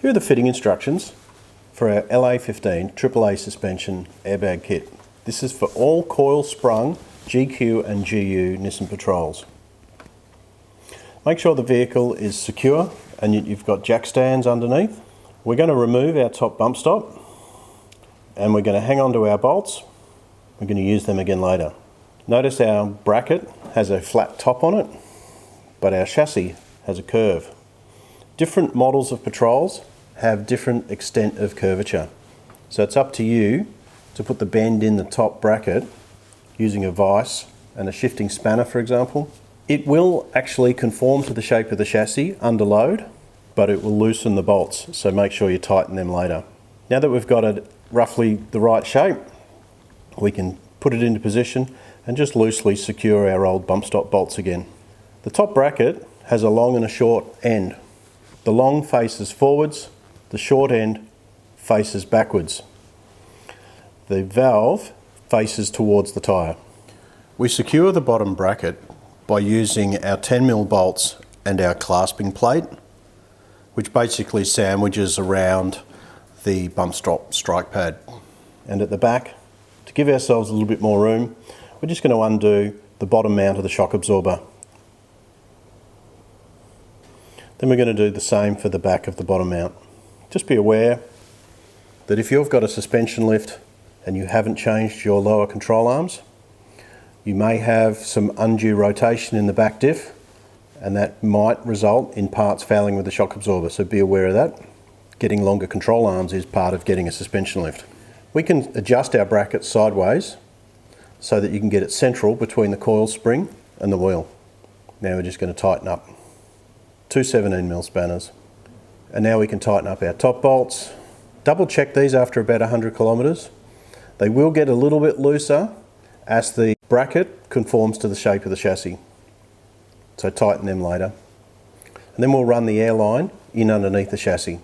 Here are the fitting instructions for our LA15 AAA suspension airbag kit. This is for all coil sprung GQ and GU Nissan Patrols. Make sure the vehicle is secure and you've got jack stands underneath. We're going to remove our top bump stop and we're going to hang on to our bolts. We're going to use them again later. Notice our bracket has a flat top on it, but our chassis has a curve. Different models of Patrols have different extent of curvature. So it's up to you to put the bend in the top bracket using a vise and a shifting spanner, for example. It will actually conform to the shape of the chassis under load, but it will loosen the bolts, so make sure you tighten them later. Now that we've got it roughly the right shape, we can put it into position and just loosely secure our old bump stop bolts again. The top bracket has a long and a short end. The long faces forwards, the short end faces backwards. The valve faces towards the tyre. We secure the bottom bracket by using our 10mm bolts and our clasping plate, which basically sandwiches around the bump stop strike pad. And at the back, to give ourselves a little bit more room, we're just going to undo the bottom mount of the shock absorber. Then we're going to do the same for the back of the bottom mount. Just be aware that if you've got a suspension lift and you haven't changed your lower control arms, you may have some undue rotation in the back diff, and that might result in parts fouling with the shock absorber, so be aware of that. Getting longer control arms is part of getting a suspension lift. We can adjust our bracket sideways so that you can get it central between the coil spring and the wheel. Now we're just going to tighten up. 2 17mm spanners. And now we can tighten up our top bolts. Double check these after about 100 kilometres. They will get a little bit looser as the bracket conforms to the shape of the chassis. So tighten them later. And then we'll run the air line in underneath the chassis.